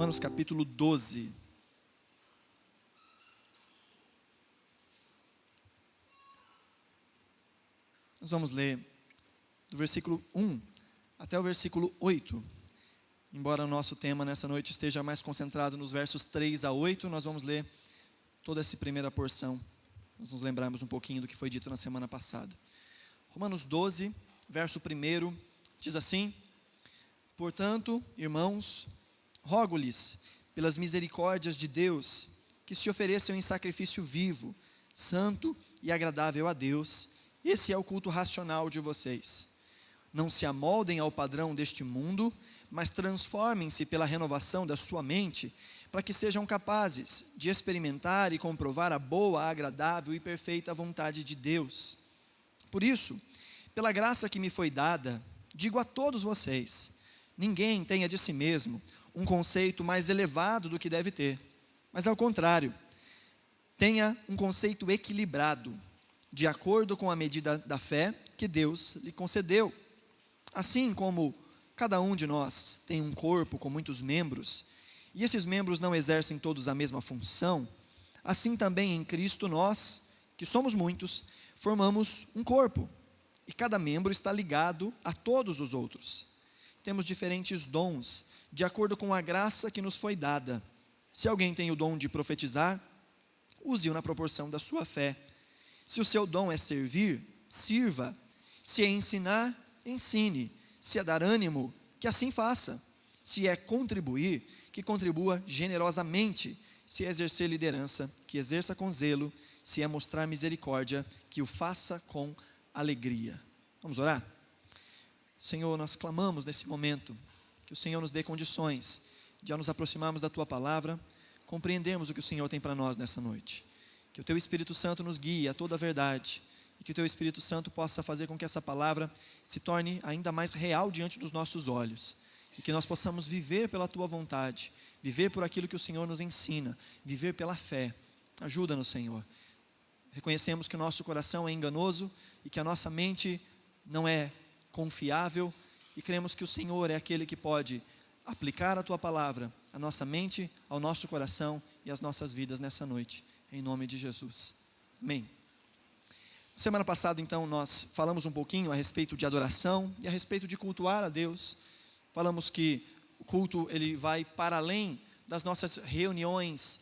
Romanos capítulo 12. Nós vamos ler do versículo 1 até o versículo 8. Embora o nosso tema nessa noite esteja mais concentrado nos versos 3 a 8, nós vamos ler toda essa primeira porção. Nós nos lembrarmos um pouquinho do que foi dito na semana passada. Romanos 12, verso 1, diz assim: Portanto, irmãos, rogo-lhes, pelas misericórdias de Deus, que se ofereçam em sacrifício vivo, santo e agradável a Deus. Esse é o culto racional de vocês. Não se amoldem ao padrão deste mundo, mas transformem-se pela renovação da sua mente, para que sejam capazes de experimentar e comprovar a boa, agradável e perfeita vontade de Deus. Por isso, pela graça que me foi dada, digo a todos vocês: ninguém tenha de si mesmo um conceito mais elevado do que deve ter, mas ao contrário, tenha um conceito equilibrado, de acordo com a medida da fé que Deus lhe concedeu. Assim como cada um de nós tem um corpo com muitos membros, e esses membros não exercem todos a mesma função, assim também em Cristo nós, que somos muitos, formamos um corpo, e cada membro está ligado a todos os outros. Temos diferentes dons, de acordo com a graça que nos foi dada. Se alguém tem o dom de profetizar, use-o na proporção da sua fé. Se o seu dom é servir, sirva. Se é ensinar, ensine. Se é dar ânimo, que assim faça. Se é contribuir, que contribua generosamente. Se é exercer liderança, que exerça com zelo. Se é mostrar misericórdia, que o faça com alegria. Vamos orar? Senhor, nós clamamos nesse momento que o Senhor nos dê condições de, ao nos aproximarmos da Tua palavra, compreendermos o que o Senhor tem para nós nessa noite. Que o Teu Espírito Santo nos guie a toda a verdade e que o Teu Espírito Santo possa fazer com que essa palavra se torne ainda mais real diante dos nossos olhos e que nós possamos viver pela Tua vontade, viver por aquilo que o Senhor nos ensina, viver pela fé. Ajuda-nos, Senhor. Reconhecemos que o nosso coração é enganoso e que a nossa mente não é confiável e cremos que o Senhor é aquele que pode aplicar a Tua palavra à nossa mente, ao nosso coração e às nossas vidas nessa noite, em nome de Jesus. Amém. Semana passada, então, nós falamos um pouquinho a respeito de adoração e a respeito de cultuar a Deus. Falamos que o culto ele vai para além das nossas reuniões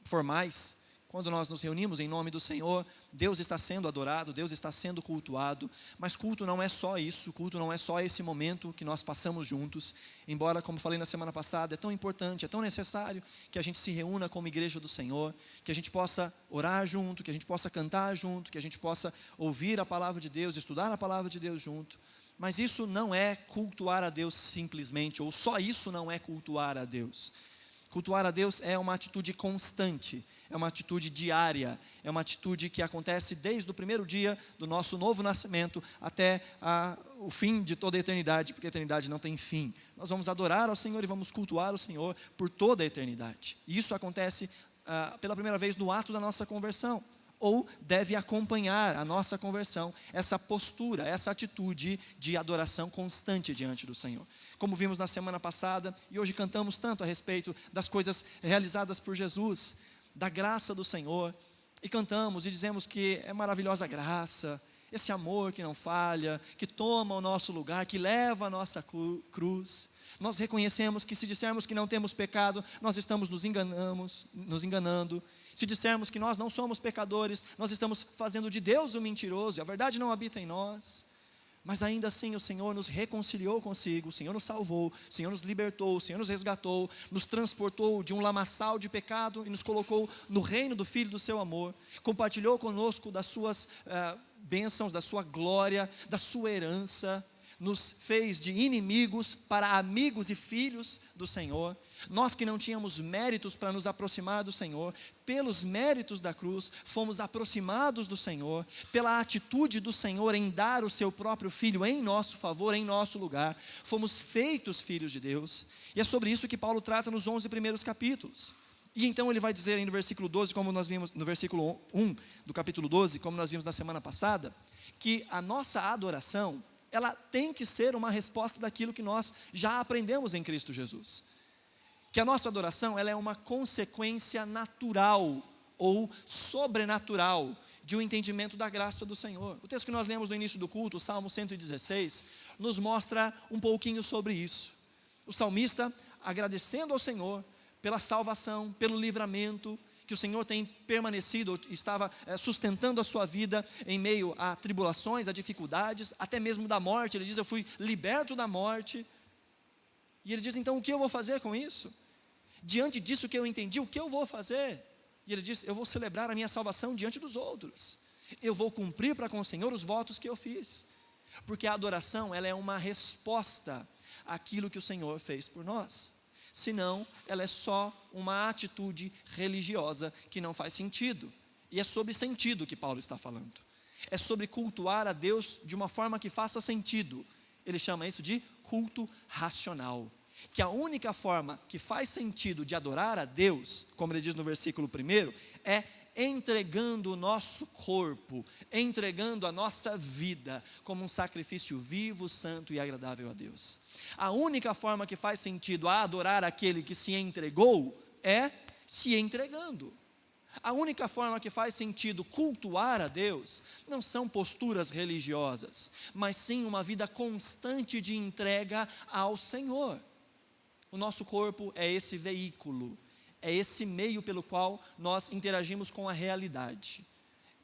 formais. Quando nós nos reunimos em nome do Senhor, Deus está sendo adorado, Deus está sendo cultuado, mas culto não é só isso, culto não é só esse momento que nós passamos juntos, embora, como falei na semana passada, é tão importante, é tão necessário que a gente se reúna como igreja do Senhor, que a gente possa orar junto, que a gente possa cantar junto, que a gente possa ouvir a palavra de Deus, estudar a palavra de Deus junto, mas isso não é cultuar a Deus simplesmente, ou só isso não é cultuar a Deus. Cultuar a Deus é uma atitude constante, é uma atitude diária, é uma atitude que acontece desde o primeiro dia do nosso novo nascimento até o fim de toda a eternidade, porque a eternidade não tem fim. Nós vamos adorar ao Senhor e vamos cultuar o Senhor por toda a eternidade. E isso acontece pela primeira vez no ato da nossa conversão, ou deve acompanhar a nossa conversão, essa postura, essa atitude de adoração constante diante do Senhor. Como vimos na semana passada, e hoje cantamos tanto a respeito das coisas realizadas por Jesus, da graça do Senhor, e cantamos e dizemos que é maravilhosa graça, esse amor que não falha, que toma o nosso lugar, que leva a nossa cruz. Nós reconhecemos que se dissermos que não temos pecado, nós estamos nos enganando. Se dissermos que nós não somos pecadores, nós estamos fazendo de Deus um mentiroso, e a verdade não habita em nós. Mas ainda assim o Senhor nos reconciliou consigo, o Senhor nos salvou, o Senhor nos libertou, o Senhor nos resgatou, nos transportou de um lamaçal de pecado e nos colocou no reino do Filho do seu amor, compartilhou conosco das suas bênçãos, da sua glória, da sua herança, nos fez de inimigos para amigos e filhos do Senhor. Nós que não tínhamos méritos para nos aproximar do Senhor, pelos méritos da cruz, fomos aproximados do Senhor, pela atitude do Senhor em dar o seu próprio Filho em nosso favor, em nosso lugar, fomos feitos filhos de Deus, e é sobre isso que Paulo trata nos 11 primeiros capítulos. E então ele vai dizer aí no versículo 12, como nós vimos no versículo 1 do capítulo 12, como nós vimos na semana passada, que a nossa adoração, ela tem que ser uma resposta daquilo que nós já aprendemos em Cristo Jesus. que a nossa adoração ela é uma consequência natural ou sobrenatural de um entendimento da graça do Senhor. O texto que nós lemos no início do culto, o Salmo 116, nos mostra um pouquinho sobre isso. O salmista agradecendo ao Senhor pela salvação, pelo livramento, que o Senhor tem permanecido, estava sustentando a sua vida em meio a tribulações, a dificuldades, até mesmo da morte. Ele diz, eu fui liberto da morte. E ele diz, então o que eu vou fazer com isso? Diante disso que eu entendi, o que eu vou fazer? E ele diz, eu vou celebrar a minha salvação diante dos outros. Eu vou cumprir para com o Senhor os votos que eu fiz. Porque a adoração, ela é uma resposta àquilo que o Senhor fez por nós. Senão, ela é só uma atitude religiosa que não faz sentido. E é sobre sentido que Paulo está falando. É sobre cultuar a Deus de uma forma que faça sentido. Ele chama isso de culto racional. Que a única forma que faz sentido de adorar a Deus, como ele diz no versículo 1, é entregando o nosso corpo, entregando a nossa vida como um sacrifício vivo, santo e agradável a Deus. A única forma que faz sentido a adorar aquele que se entregou é se entregando. A única forma que faz sentido cultuar a Deus não são posturas religiosas, mas sim uma vida constante de entrega ao Senhor. O nosso corpo é esse veículo, é esse meio pelo qual nós interagimos com a realidade.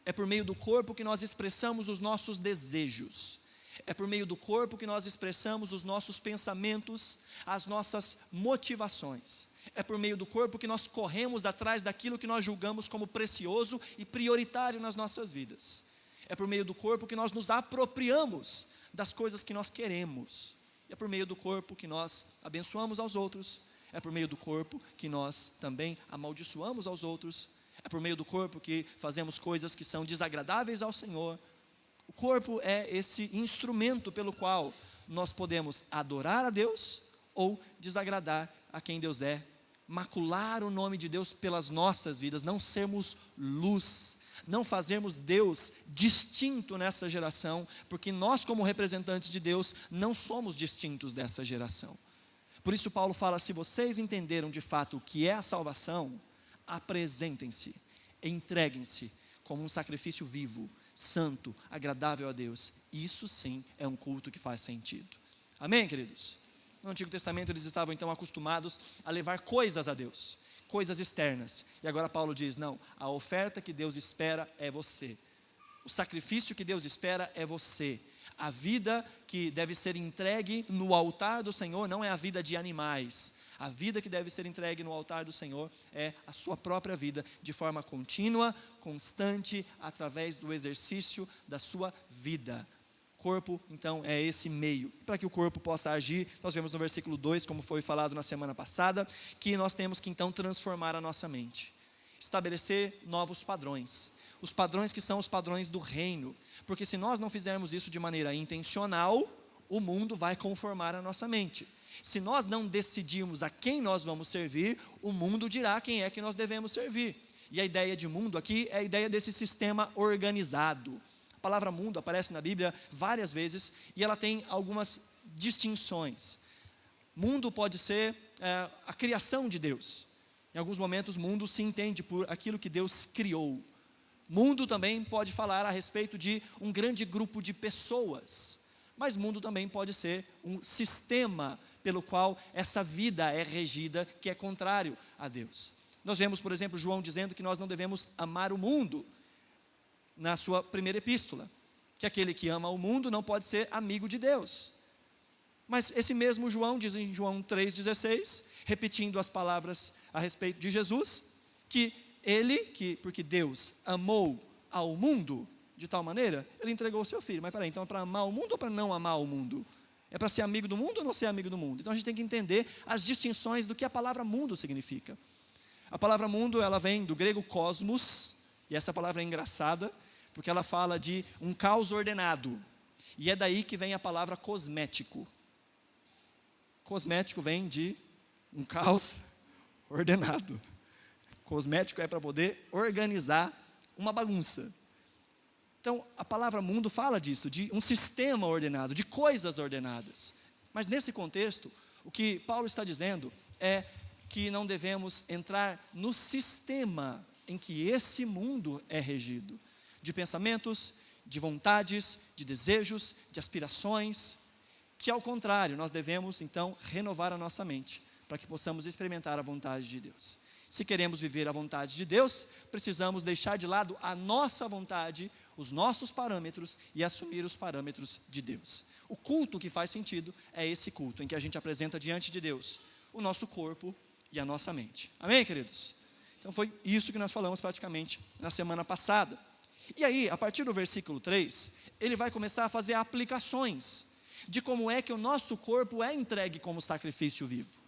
É por meio do corpo que nós expressamos os nossos desejos. É por meio do corpo que nós expressamos os nossos pensamentos, as nossas motivações. É por meio do corpo que nós corremos atrás daquilo que nós julgamos como precioso e prioritário nas nossas vidas. É por meio do corpo que nós nos apropriamos das coisas que nós queremos. É por meio do corpo que nós abençoamos aos outros. É por meio do corpo que nós também amaldiçoamos aos outros. É por meio do corpo que fazemos coisas que são desagradáveis ao Senhor. O corpo é esse instrumento pelo qual nós podemos adorar a Deus ou desagradar a quem Deus é. Macular o nome de Deus pelas nossas vidas, não sermos luz, não fazermos Deus distinto nessa geração, porque nós como representantes de Deus não somos distintos dessa geração. Por isso Paulo fala, se vocês entenderam de fato o que é a salvação, apresentem-se, entreguem-se como um sacrifício vivo, santo, agradável a Deus. Isso sim é um culto que faz sentido. Amém, queridos? No Antigo Testamento eles estavam então acostumados a levar coisas a Deus, coisas externas. E agora Paulo diz, não, a oferta que Deus espera é você. O sacrifício que Deus espera é você. A vida que deve ser entregue no altar do Senhor não é a vida de animais. A vida que deve ser entregue no altar do Senhor é a sua própria vida, de forma contínua, constante, através do exercício da sua vida. Corpo, então, é esse meio. Para que o corpo possa agir, nós vemos no versículo 2, como foi falado na semana passada, que nós temos que então transformar a nossa mente. Estabelecer novos padrões. Os padrões que são os padrões do reino. Porque se nós não fizermos isso de maneira intencional, o mundo vai conformar a nossa mente. Se nós não decidirmos a quem nós vamos servir, o mundo dirá quem é que nós devemos servir. E a ideia de mundo aqui é a ideia desse sistema organizado. A palavra mundo aparece na Bíblia várias vezes e ela tem algumas distinções. Mundo pode ser a criação de Deus. Em alguns momentos, mundo se entende por aquilo que Deus criou. Mundo também pode falar a respeito de um grande grupo de pessoas. Mas mundo também pode ser um sistema pelo qual essa vida é regida, que é contrário a Deus. Nós vemos, por exemplo, João dizendo que nós não devemos amar o mundo, na sua primeira epístola, que aquele que ama o mundo não pode ser amigo de Deus. Mas esse mesmo João diz em João 3,16, repetindo as palavras a respeito de Jesus, que porque Deus amou ao mundo de tal maneira, ele entregou o seu filho. Mas peraí, então é para amar o mundo ou para não amar o mundo? É para ser amigo do mundo ou não ser amigo do mundo? Então a gente tem que entender as distinções do que a palavra mundo significa. A palavra mundo, ela vem do grego cosmos, e essa palavra é engraçada, porque ela fala de um caos ordenado. E é daí que vem a palavra cosmético. Cosmético vem de um caos ordenado. Cosmético é para poder organizar uma bagunça. Então, a palavra mundo fala disso, de um sistema ordenado, de coisas ordenadas. Mas nesse contexto, o que Paulo está dizendo é que não devemos entrar no sistema em que esse mundo é regido, de pensamentos, de vontades, de desejos, de aspirações, que ao contrário, nós devemos então renovar a nossa mente, para que possamos experimentar a vontade de Deus. Se queremos viver a vontade de Deus, precisamos deixar de lado a nossa vontade, os nossos parâmetros e assumir os parâmetros de Deus. O culto que faz sentido é esse culto em que a gente apresenta diante de Deus o nosso corpo e a nossa mente. Amém, queridos? Então foi isso que nós falamos praticamente na semana passada. E aí, a partir do versículo 3, ele vai começar a fazer aplicações de como é que o nosso corpo é entregue como sacrifício vivo.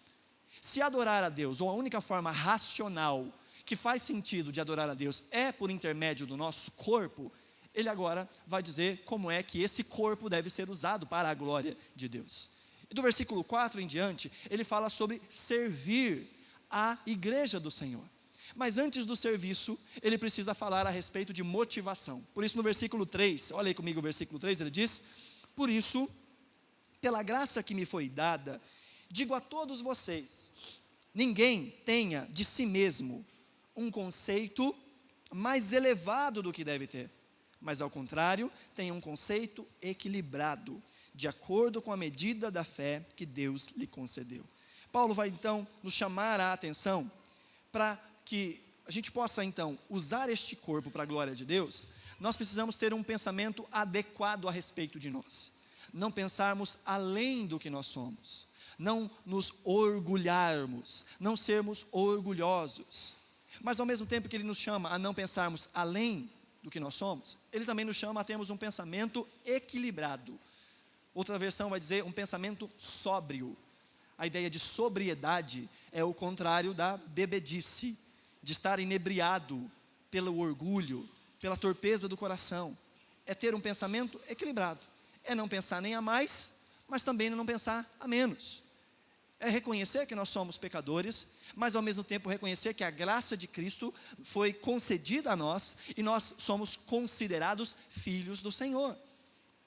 Se adorar a Deus, ou a única forma racional que faz sentido de adorar a Deus é por intermédio do nosso corpo, ele agora vai dizer como é que esse corpo deve ser usado para a glória de Deus. E do versículo 4 em diante, ele fala sobre servir a igreja do Senhor. Mas antes do serviço, ele precisa falar a respeito de motivação. Por isso no versículo 3, olha aí comigo o versículo 3, ele diz: por isso, pela graça que me foi dada, digo a todos vocês, ninguém tenha de si mesmo um conceito mais elevado do que deve ter, mas ao contrário, tenha um conceito equilibrado, de acordo com a medida da fé que Deus lhe concedeu. Paulo vai então nos chamar a atenção para que a gente possa então usar este corpo para a glória de Deus. Nós precisamos ter um pensamento adequado a respeito de nós, não pensarmos além do que nós somos, não nos orgulharmos, não sermos orgulhosos, mas ao mesmo tempo que ele nos chama a não pensarmos além do que nós somos, ele também nos chama a termos um pensamento equilibrado. Outra versão vai dizer um pensamento sóbrio. A ideia de sobriedade é o contrário da bebedice, de estar inebriado pelo orgulho, pela torpeza do coração. É ter um pensamento equilibrado, é não pensar nem a mais, mas também não pensar a menos. É reconhecer que nós somos pecadores, mas ao mesmo tempo reconhecer que a graça de Cristo foi concedida a nós e nós somos considerados filhos do Senhor.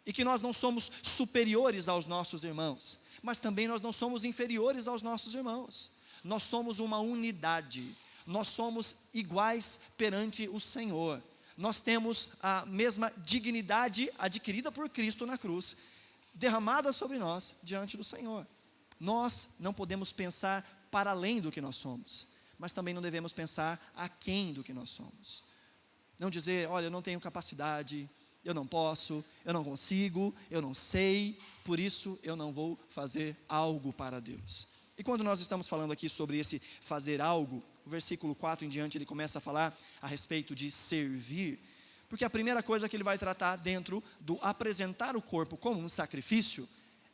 E que nós não somos superiores aos nossos irmãos, mas também nós não somos inferiores aos nossos irmãos. Nós somos uma unidade, nós somos iguais perante o Senhor. Nós temos a mesma dignidade adquirida por Cristo na cruz, derramada sobre nós diante do Senhor. Nós não podemos pensar para além do que nós somos, mas também não devemos pensar aquém do que nós somos. Não dizer, olha, eu não tenho capacidade, eu não posso, eu não consigo, eu não sei, por isso eu não vou fazer algo para Deus. E quando nós estamos falando aqui sobre esse fazer algo, o versículo 4 em diante ele começa a falar a respeito de servir, porque a primeira coisa que ele vai tratar dentro do apresentar o corpo como um sacrifício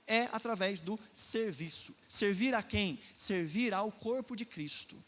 é através do serviço. Servir a quem? Servir ao corpo de Cristo.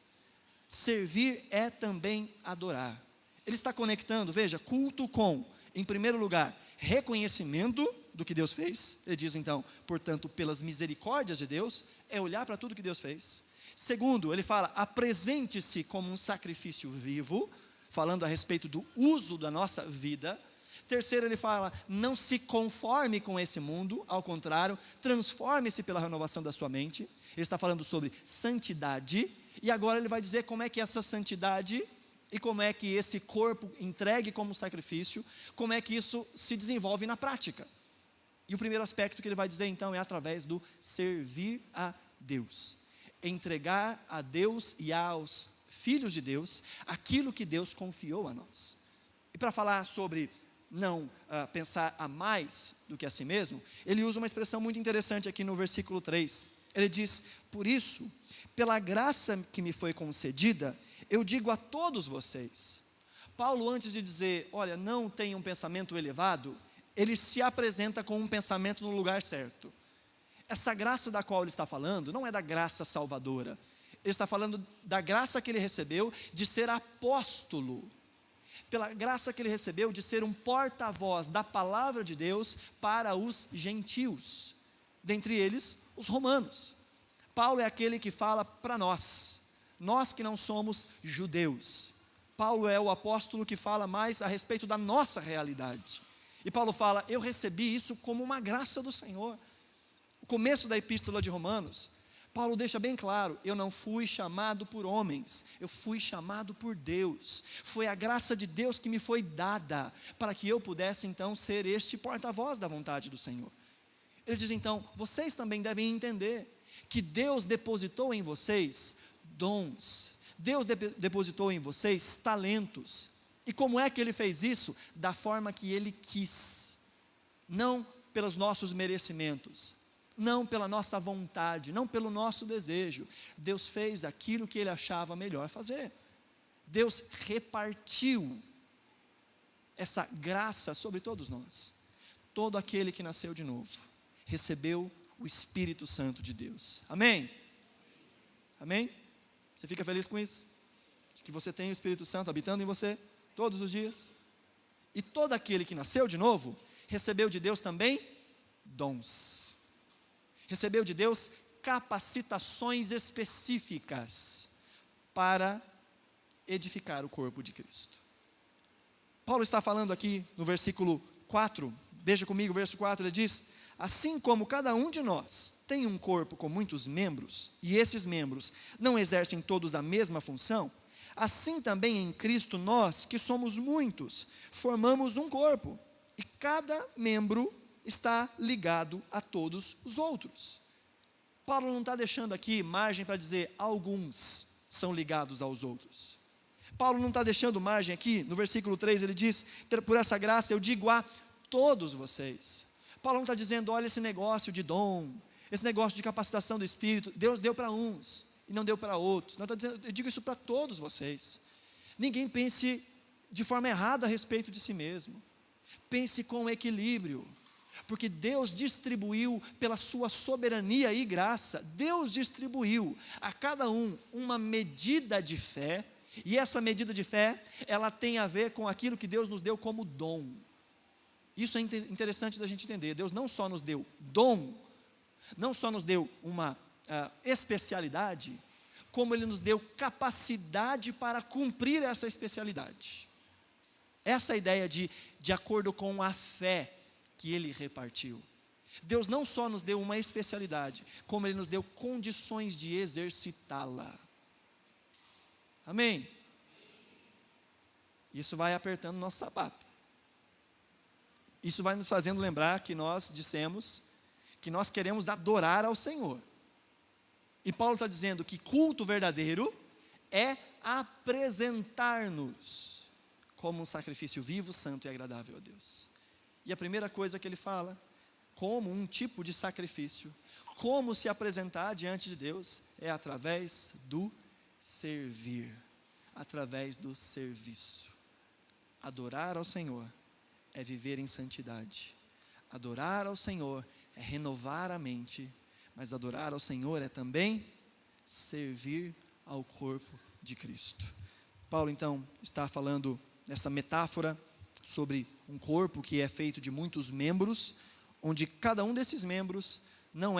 Servir é também adorar. Ele está conectando, veja, culto com, em primeiro lugar, reconhecimento do que Deus fez. Ele diz então, portanto, pelas misericórdias de Deus, é olhar para tudo que Deus fez. Segundo, ele fala, apresente-se como um sacrifício vivo, falando a respeito do uso da nossa vida. Terceiro, ele fala, não se conforme com esse mundo, ao contrário, transforme-se pela renovação da sua mente. Ele está falando sobre santidade, e agora ele vai dizer como é que essa santidade e como é que esse corpo entregue como sacrifício, como é que isso se desenvolve na prática. E o primeiro aspecto que ele vai dizer então é através do servir a Deus. Entregar a Deus e aos filhos de Deus aquilo que Deus confiou a nós. E para falar sobre não pensar a mais do que a si mesmo, ele usa uma expressão muito interessante aqui no versículo 3. Ele diz, por isso, pela graça que me foi concedida, eu digo a todos vocês. Paulo, antes de dizer, olha, não tenha um pensamento elevado, ele se apresenta com um pensamento no lugar certo. Essa graça da qual ele está falando, não é da graça salvadora. Ele está falando da graça que ele recebeu de ser apóstolo. Pela graça que ele recebeu de ser um porta-voz da palavra de Deus para os gentios. Dentre eles, os romanos. Paulo é aquele que fala para nós que não somos judeus. Paulo é o apóstolo que fala mais a respeito da nossa realidade. E Paulo fala, eu recebi isso como uma graça do Senhor. O começo da epístola de Romanos, Paulo deixa bem claro: eu não fui chamado por homens, eu fui chamado por Deus. Foi a graça de Deus que me foi dada, para que eu pudesse então ser este porta-voz da vontade do Senhor. Ele diz então: vocês também devem entender que Deus depositou em vocês dons, Deus depositou em vocês talentos. E como é que Ele fez isso? Da forma que Ele quis, não pelos nossos merecimentos, não pela nossa vontade, não pelo nosso desejo. Deus fez aquilo que Ele achava melhor fazer. Deus repartiu essa graça sobre todos nós. Todo aquele que nasceu de novo recebeu o Espírito Santo de Deus. Amém? Amém? Você fica feliz com isso? Que você tem o Espírito Santo habitando em você todos os dias? E todo aquele que nasceu de novo recebeu de Deus também dons. Recebeu de Deus capacitações específicas para edificar o corpo de Cristo. Paulo está falando aqui no versículo 4, veja comigo o verso 4, ele diz: assim como cada um de nós tem um corpo com muitos membros, e esses membros não exercem todos a mesma função, assim também em Cristo nós, que somos muitos, formamos um corpo, e cada membro está ligado a todos os outros. Paulo não está deixando aqui margem para dizer alguns são ligados aos outros. Paulo não está deixando margem aqui, no versículo 3 ele diz: por essa graça eu digo a todos vocês. Paulo não está dizendo: olha, esse negócio de dom, esse negócio de capacitação do Espírito, Deus deu para uns e não deu para outros. Não está dizendo, eu digo isso para todos vocês. Ninguém pense de forma errada a respeito de si mesmo. Pense com equilíbrio, porque Deus distribuiu pela sua soberania e graça, Deus distribuiu a cada um uma medida de fé, e essa medida de fé, ela tem a ver com aquilo que Deus nos deu como dom. Isso é interessante da gente entender. Deus não só nos deu dom, não só nos deu uma especialidade, como Ele nos deu capacidade para cumprir essa especialidade. Essa ideia de acordo com a fé que Ele repartiu. Deus não só nos deu uma especialidade, como Ele nos deu condições de exercitá-la. Amém? Isso vai apertando nosso sapato. Isso vai nos fazendo lembrar que nós dissemos que nós queremos adorar ao Senhor. E Paulo está dizendo que culto verdadeiro é apresentar-nos como um sacrifício vivo, santo e agradável a Deus. E a primeira coisa que ele fala, como um tipo de sacrifício, como se apresentar diante de Deus, é através do servir, através do serviço. Adorar ao Senhor é viver em santidade. Adorar ao Senhor é renovar a mente, mas adorar ao Senhor é também servir ao corpo de Cristo. Paulo então está falando nessa metáfora sobre um corpo que é feito de muitos membros, onde cada um desses membros não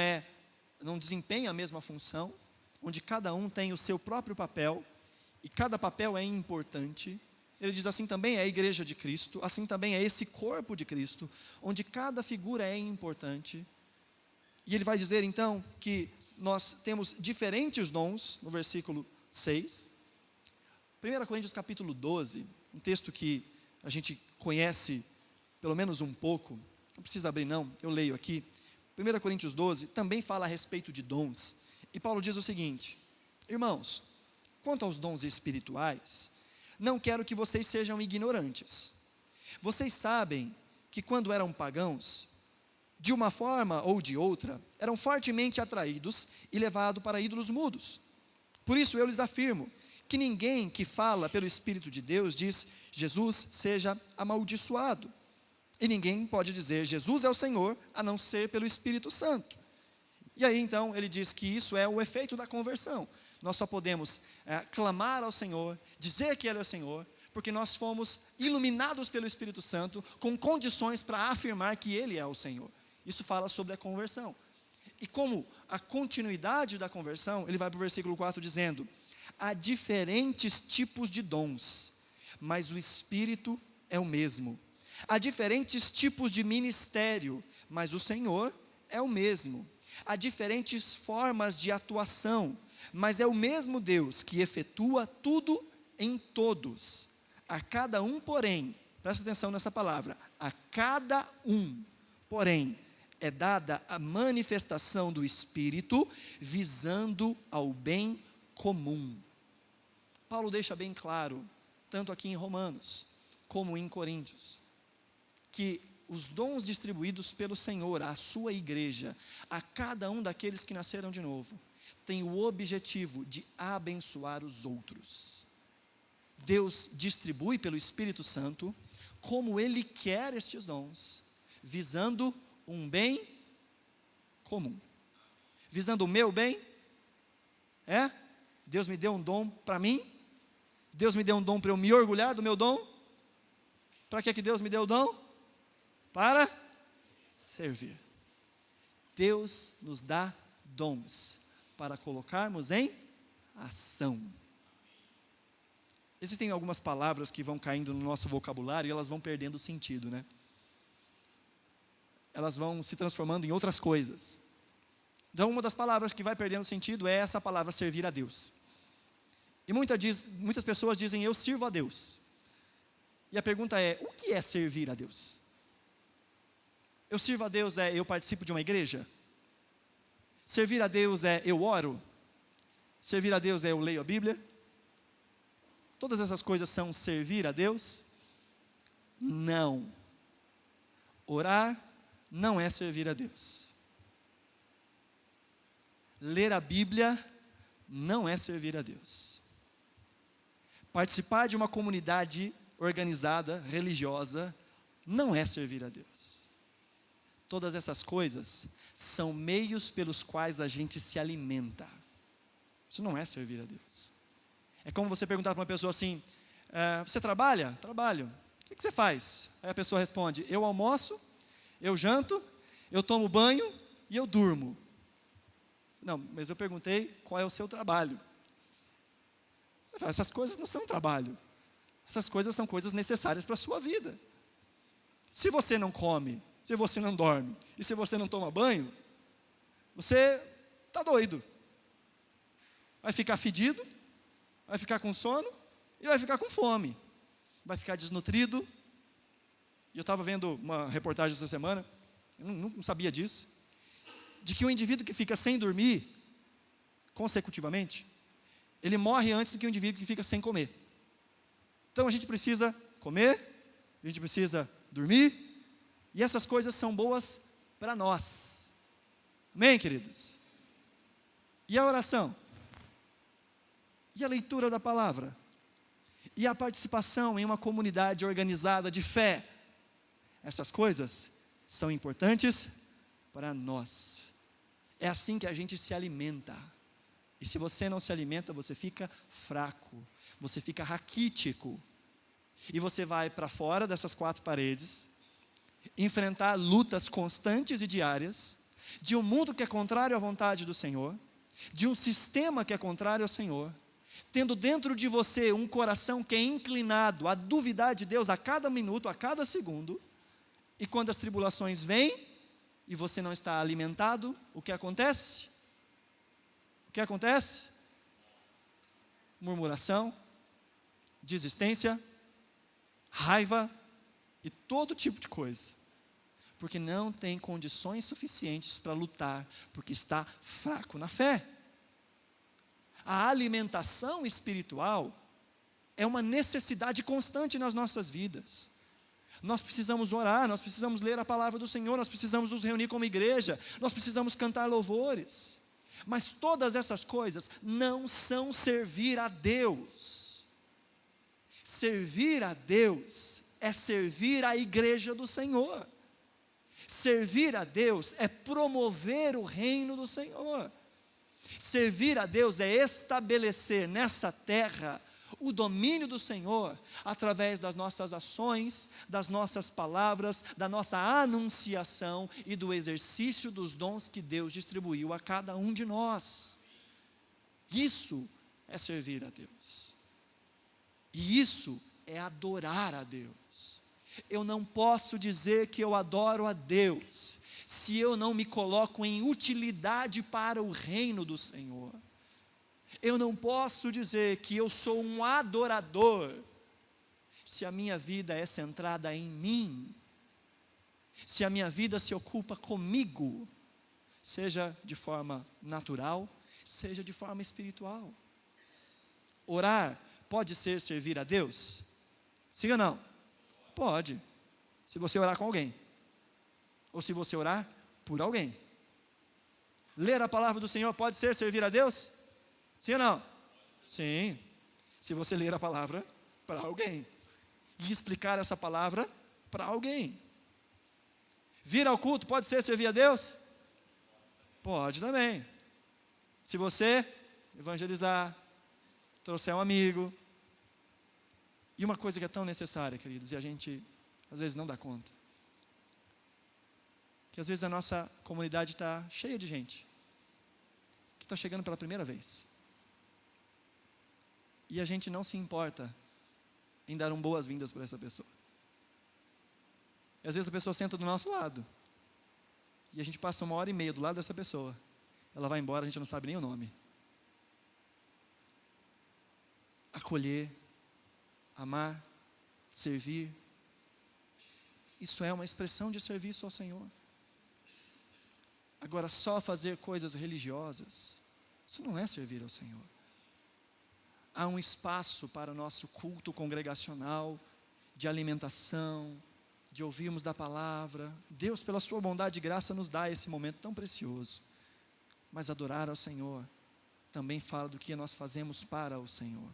desempenha a mesma função, onde cada um tem o seu próprio papel, e cada papel é importante. Ele diz: assim também é a igreja de Cristo, assim também é esse corpo de Cristo, onde cada figura é importante. E ele vai dizer então que nós temos diferentes dons, no versículo 6. 1 Coríntios capítulo 12, um texto que a gente conhece pelo menos um pouco, não precisa abrir não, eu leio aqui. 1 Coríntios 12 também fala a respeito de dons, e Paulo diz o seguinte: irmãos, quanto aos dons espirituais, não quero que vocês sejam ignorantes. Vocês sabem que quando eram pagãos, de uma forma ou de outra, eram fortemente atraídos e levados para ídolos mudos. Por isso eu lhes afirmo que ninguém que fala pelo Espírito de Deus diz: Jesus seja amaldiçoado. E ninguém pode dizer Jesus é o Senhor, a não ser pelo Espírito Santo. E aí então ele diz que isso é o efeito da conversão. Nós só podemos clamar ao Senhor, dizer que Ele é o Senhor, porque nós fomos iluminados pelo Espírito Santo, com condições para afirmar que Ele é o Senhor. Isso fala sobre a conversão. E como a continuidade da conversão, ele vai para o versículo 4 dizendo: há diferentes tipos de dons, mas o Espírito é o mesmo. Há diferentes tipos de ministério, mas o Senhor é o mesmo. Há diferentes formas de atuação, mas é o mesmo Deus que efetua tudo em todos. A cada um, porém, presta atenção nessa palavra, a cada um, porém, é dada a manifestação do Espírito, visando ao bem comum. Paulo deixa bem claro, tanto aqui em Romanos, como em Coríntios, que os dons distribuídos pelo Senhor à sua igreja, a cada um daqueles que nasceram de novo, tem o objetivo de abençoar os outros. Deus distribui pelo Espírito Santo, como Ele quer estes dons, visando um bem comum. Visando o meu bem? Deus me deu um dom para mim? Deus me deu um dom para eu me orgulhar do meu dom? Para que Deus me deu o dom? Para servir. Deus nos dá dons para colocarmos em ação. Existem algumas palavras que vão caindo no nosso vocabulário e elas vão perdendo sentido, né? Elas vão se transformando em outras coisas. Então, uma das palavras que vai perdendo sentido é essa palavra servir a Deus. E muitas pessoas dizem, eu sirvo a Deus. E a pergunta é, o que é servir a Deus? Eu sirvo a Deus é eu participo de uma igreja? Servir a Deus é eu oro? Servir a Deus é eu leio a Bíblia? Todas essas coisas são servir a Deus? Não. Orar não é servir a Deus. Ler a Bíblia não é servir a Deus. Participar de uma comunidade organizada, religiosa, não é servir a Deus. Todas essas coisas são meios pelos quais a gente se alimenta. Isso não é servir a Deus. É como você perguntar para uma pessoa assim, você trabalha? Trabalho. O que você faz? Aí a pessoa responde, eu almoço, eu janto, eu tomo banho e eu durmo. Não, mas eu perguntei qual é o seu trabalho. Eu falo, essas coisas não são trabalho. Essas coisas são coisas necessárias para a sua vida. Se você não come, se você não dorme e se você não toma banho, você está doido. Vai ficar fedido, vai ficar com sono e vai ficar com fome. Vai ficar desnutrido. E eu estava vendo uma reportagem essa semana, eu não sabia disso, de que o indivíduo que fica sem dormir consecutivamente, ele morre antes do que o indivíduo que fica sem comer. Então a gente precisa comer, a gente precisa dormir, e essas coisas são boas para nós. Amém, queridos? E a oração? E a leitura da palavra? E a participação em uma comunidade organizada de fé? Essas coisas são importantes para nós. É assim que a gente se alimenta. E se você não se alimenta, você fica fraco, você fica raquítico. E você vai para fora dessas quatro paredes, enfrentar lutas constantes e diárias, de um mundo que é contrário à vontade do Senhor, de um sistema que é contrário ao Senhor, tendo dentro de você um coração que é inclinado a duvidar de Deus a cada minuto, a cada segundo, e quando as tribulações vêm, e você não está alimentado, o que acontece? O que acontece? Murmuração, desistência, raiva e todo tipo de coisa. Porque não tem condições suficientes para lutar, porque está fraco na fé. A alimentação espiritual é uma necessidade constante nas nossas vidas. Nós precisamos orar, nós precisamos ler a palavra do Senhor, nós precisamos nos reunir como igreja, nós precisamos cantar louvores. Mas todas essas coisas não são servir a Deus. Servir a Deus é servir a igreja do Senhor. Servir a Deus é promover o reino do Senhor. Servir a Deus é estabelecer nessa terra o domínio do Senhor através das nossas ações, das nossas palavras, da nossa anunciação e do exercício dos dons que Deus distribuiu a cada um de nós. Isso é servir a Deus. E isso é adorar a Deus. Eu não posso dizer que eu adoro a Deus se eu não me coloco em utilidade para o reino do Senhor. Eu não posso dizer que eu sou um adorador, se a minha vida é centrada em mim, se a minha vida se ocupa comigo, seja de forma natural, seja de forma espiritual. Orar pode ser servir a Deus? Sim ou não? Pode. Se você orar com alguém, ou se você orar por alguém. Ler a palavra do Senhor pode ser servir a Deus? Sim ou não? Sim. Se você ler a palavra para alguém e explicar essa palavra para alguém. Vir ao culto pode ser servir a Deus? Pode também. Se você evangelizar, trouxer um amigo. E uma coisa que é tão necessária, queridos, e a gente às vezes não dá conta, que às vezes a nossa comunidade está cheia de gente que está chegando pela primeira vez, e a gente não se importa em dar boas-vindas para essa pessoa. E às vezes a pessoa senta do nosso lado, e a gente passa 1h30 do lado dessa pessoa, ela vai embora, a gente não sabe nem o nome. Acolher, amar, servir, isso é uma expressão de serviço ao Senhor. Agora, só fazer coisas religiosas, isso não é servir ao Senhor. Há um espaço para o nosso culto congregacional, de alimentação, de ouvirmos da palavra. Deus, pela sua bondade e graça, nos dá esse momento tão precioso. Mas adorar ao Senhor também fala do que nós fazemos para o Senhor,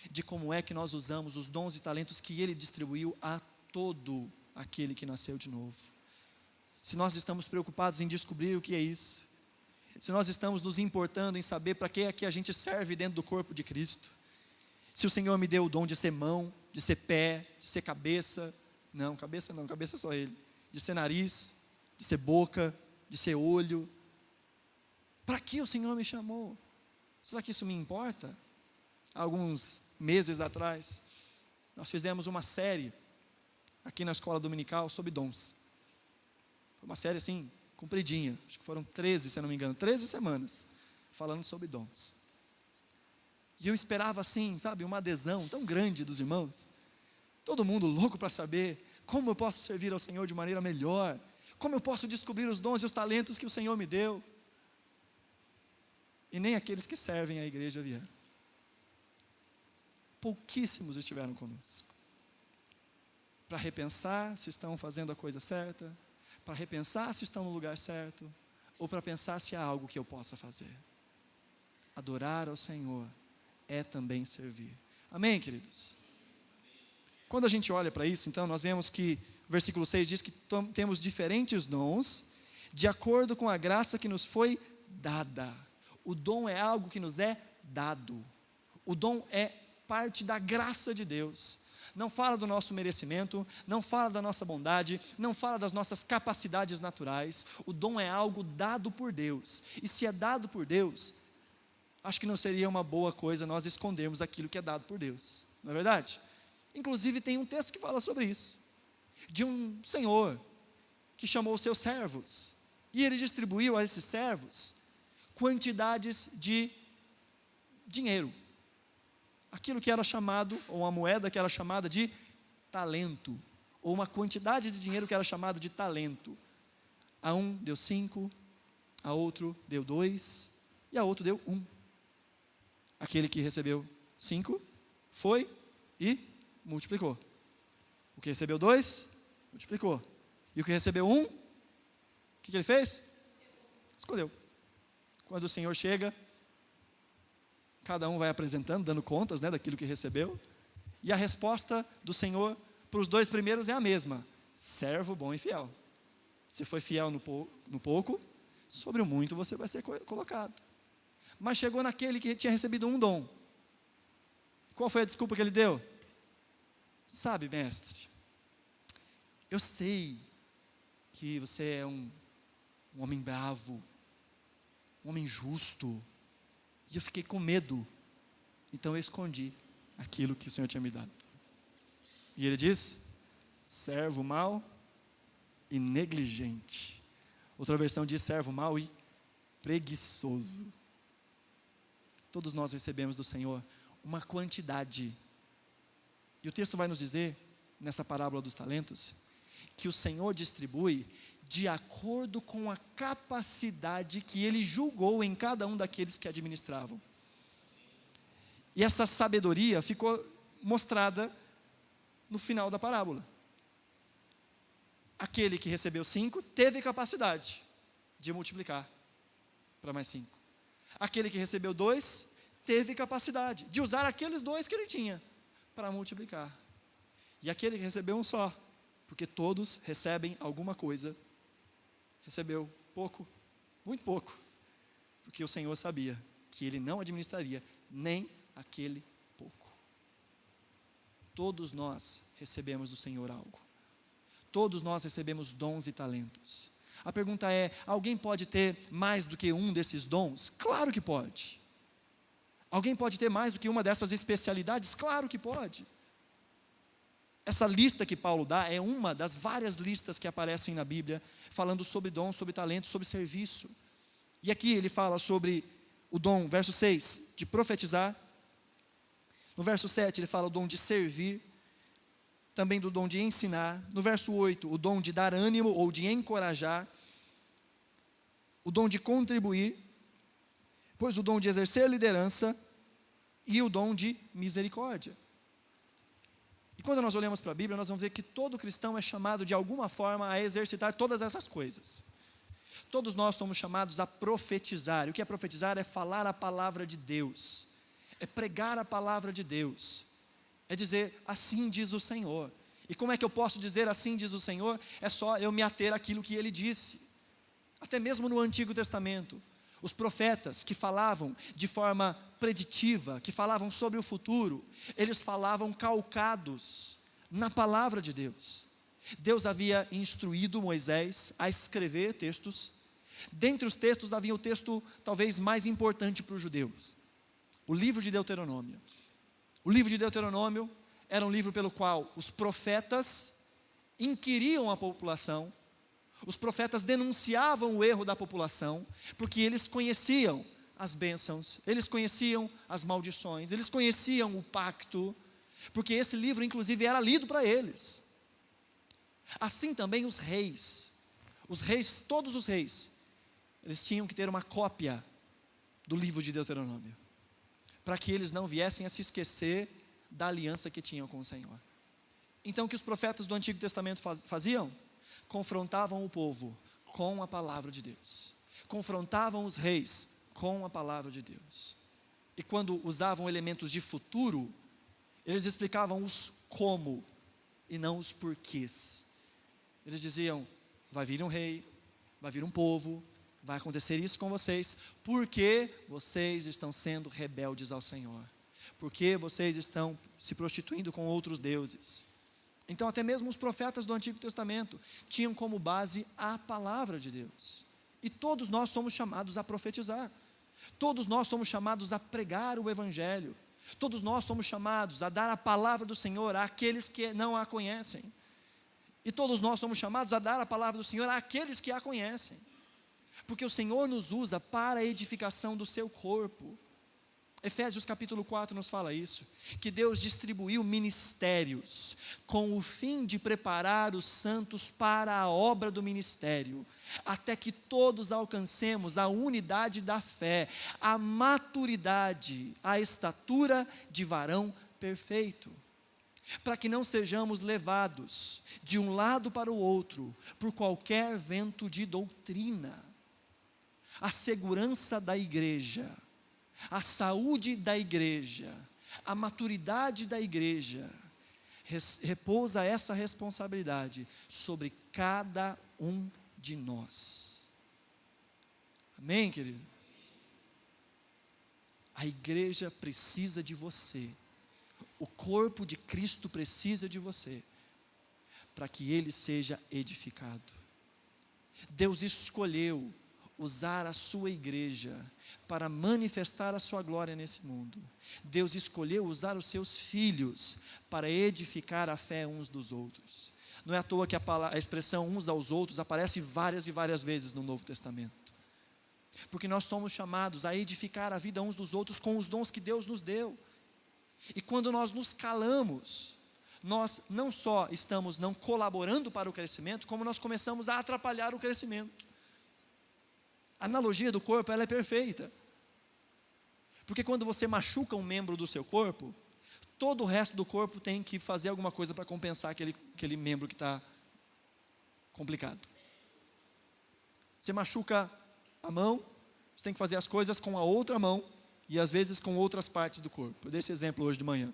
de como é que nós usamos os dons e talentos que Ele distribuiu a todo aquele que nasceu de novo. Se nós estamos preocupados em descobrir o que é isso, se nós estamos nos importando em saber para que é que a gente serve dentro do corpo de Cristo, se o Senhor me deu o dom de ser mão, de ser pé, de ser cabeça não, cabeça é só Ele, de ser nariz, de ser boca, de ser olho, para que o Senhor me chamou? Será que isso me importa? Há alguns meses atrás, nós fizemos uma série aqui na escola dominical sobre dons. Foi uma série assim, compridinha, acho que foram 13, se eu não me engano, 13 semanas, falando sobre dons. E eu esperava assim, sabe, uma adesão tão grande dos irmãos, todo mundo louco para saber como eu posso servir ao Senhor de maneira melhor, como eu posso descobrir os dons e os talentos que o Senhor me deu. E nem aqueles que servem à igreja vieram. Pouquíssimos estiveram conosco, para repensar se estão fazendo a coisa certa, para repensar se estão no lugar certo, ou para pensar se há algo que eu possa fazer. Adorar ao Senhor é também servir. Amém, queridos? Quando a gente olha para isso, então, nós vemos que o versículo 6 diz que temos diferentes dons, de acordo com a graça que nos foi dada. O dom é algo que nos é dado. O dom é parte da graça de Deus. Não fala do nosso merecimento, não fala da nossa bondade, não fala das nossas capacidades naturais. O dom é algo dado por Deus. E se é dado por Deus, acho que não seria uma boa coisa nós escondermos aquilo que é dado por Deus. Não é verdade? Inclusive tem um texto que fala sobre isso. De um senhor que chamou os seus servos. E ele distribuiu a esses servos quantidades de dinheiro. Aquilo que era chamado, ou uma moeda que era chamada de talento, ou uma quantidade de dinheiro que era chamado de talento. A um deu 5, a outro deu 2, e a outro deu 1. Aquele que recebeu 5, foi e multiplicou. O que recebeu 2, multiplicou. E o que recebeu 1, o que ele fez? Escolheu. Quando o Senhor chega, cada um vai apresentando, dando contas, daquilo que recebeu. E a resposta do Senhor para os 2 primeiros é a mesma: servo bom e fiel. Se foi fiel no pouco, sobre o muito você vai ser colocado. Mas chegou naquele que tinha recebido um dom. Qual foi a desculpa que ele deu? Sabe, mestre, eu sei que você é um homem bravo, um homem justo, e eu fiquei com medo, então eu escondi aquilo que o Senhor tinha me dado. E ele diz: servo mau e negligente, Outra versão diz servo mau e preguiçoso. Todos nós recebemos do Senhor uma quantidade. E o texto vai nos dizer, nessa parábola dos talentos, que o Senhor distribui de acordo com a capacidade que Ele julgou em cada um daqueles que administravam. E essa sabedoria ficou mostrada no final da parábola. Aquele que recebeu 5 teve capacidade de multiplicar para mais 5. Aquele que recebeu 2 teve capacidade de usar aqueles 2 que ele tinha para multiplicar. E aquele que recebeu 1 só, porque todos recebem alguma coisa, recebeu pouco, muito pouco, porque o Senhor sabia que ele não administraria nem aquele pouco. Todos nós recebemos do Senhor algo. Todos nós recebemos dons e talentos. A pergunta é, alguém pode ter mais do que um desses dons? Claro que pode. Alguém pode ter mais do que uma dessas especialidades? Claro que pode. Essa lista que Paulo dá é uma das várias listas que aparecem na Bíblia, falando sobre dons, sobre talentos, sobre serviço. E aqui ele fala sobre o dom, verso 6, de profetizar. No verso 7 ele fala o dom de servir, também do dom de ensinar. No verso 8, o dom de dar ânimo ou de encorajar, o dom de contribuir, pois o dom de exercer liderança e o dom de misericórdia. E quando nós olhamos para a Bíblia, nós vamos ver que todo cristão é chamado de alguma forma a exercitar todas essas coisas. Todos nós somos chamados a profetizar. E o que é profetizar? É falar a palavra de Deus, é pregar a palavra de Deus, é dizer, assim diz o Senhor. E como é que eu posso dizer assim diz o Senhor? É só eu me ater àquilo que Ele disse. Até mesmo no Antigo Testamento, os profetas que falavam de forma preditiva, que falavam sobre o futuro, eles falavam calcados na palavra de Deus. Deus havia instruído Moisés a escrever textos. Dentre os textos havia o texto talvez mais importante para os judeus, o livro de Deuteronômio. O livro de Deuteronômio era um livro pelo qual os profetas inquiriam a população, os profetas denunciavam o erro da população, porque eles conheciam as bênçãos, eles conheciam as maldições, eles conheciam o pacto, porque esse livro inclusive era lido para eles. Assim também os reis, todos os reis, eles tinham que ter uma cópia do livro de Deuteronômio, para que eles não viessem a se esquecer da aliança que tinham com o Senhor. Então o que os profetas do Antigo Testamento faziam? Confrontavam o povo com a palavra de Deus, confrontavam os reis com a palavra de Deus, e quando usavam elementos de futuro, eles explicavam os como e não os porquês. Eles diziam, vai vir um rei, vai vir um povo, vai acontecer isso com vocês, porque vocês estão sendo rebeldes ao Senhor, porque vocês estão se prostituindo com outros deuses. Então até mesmo os profetas do Antigo Testamento tinham como base a palavra de Deus. E todos nós somos chamados a profetizar, todos nós somos chamados a pregar o Evangelho, todos nós somos chamados a dar a palavra do Senhor àqueles que não a conhecem, e todos nós somos chamados a dar a palavra do Senhor àqueles que a conhecem, porque o Senhor nos usa para a edificação do seu corpo. Efésios capítulo 4 nos fala isso, que Deus distribuiu ministérios com o fim de preparar os santos para a obra do ministério, até que todos alcancemos a unidade da fé, a maturidade, a estatura de varão perfeito, para que não sejamos levados de um lado para o outro por qualquer vento de doutrina. A segurança da igreja, a saúde da igreja, a maturidade da igreja, repousa essa responsabilidade sobre cada um de nós. Amém, querido? A igreja precisa de você, o corpo de Cristo precisa de você, para que ele seja edificado. Deus escolheu usar a sua igreja para manifestar a sua glória nesse mundo. Deus escolheu usar os seus filhos para edificar a fé uns dos outros. Não é à toa que a expressão uns aos outros aparece várias e várias vezes no Novo Testamento. Porque nós somos chamados a edificar a vida uns dos outros com os dons que Deus nos deu. E quando nós nos calamos, nós não só estamos não colaborando para o crescimento, como nós começamos a atrapalhar o crescimento. A analogia do corpo, ela é perfeita. Porque quando você machuca um membro do seu corpo, todo o resto do corpo tem que fazer alguma coisa para compensar aquele membro que está complicado. Você machuca a mão, você tem que fazer as coisas com a outra mão, e às vezes com outras partes do corpo. Eu dei esse exemplo hoje de manhã.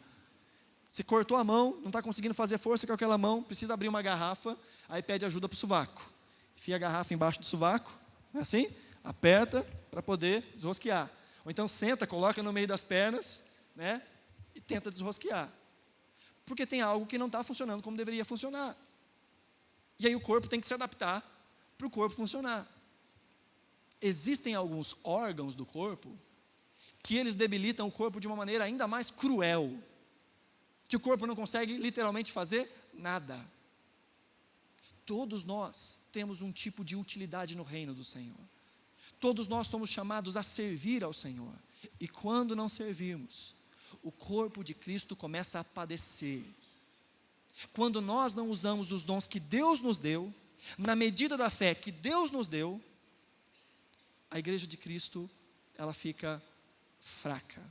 Você cortou a mão, não está conseguindo fazer força com aquela mão, precisa abrir uma garrafa, aí pede ajuda para o sovaco. Enfia a garrafa embaixo do sovaco, não é assim? Aperta para poder desrosquear. Ou então senta, coloca no meio das pernas, né? E tenta desrosquear. Porque tem algo que não está funcionando como deveria funcionar. E aí o corpo tem que se adaptar para o corpo funcionar. Existem alguns órgãos do corpo que eles debilitam o corpo de uma maneira ainda mais cruel, que o corpo não consegue literalmente fazer nada. Todos nós temos um tipo de utilidade no reino do Senhor. Todos nós somos chamados a servir ao Senhor. E quando não servirmos, o corpo de Cristo começa a padecer. Quando nós não usamos os dons que Deus nos deu, na medida da fé que Deus nos deu, a igreja de Cristo, ela fica fraca.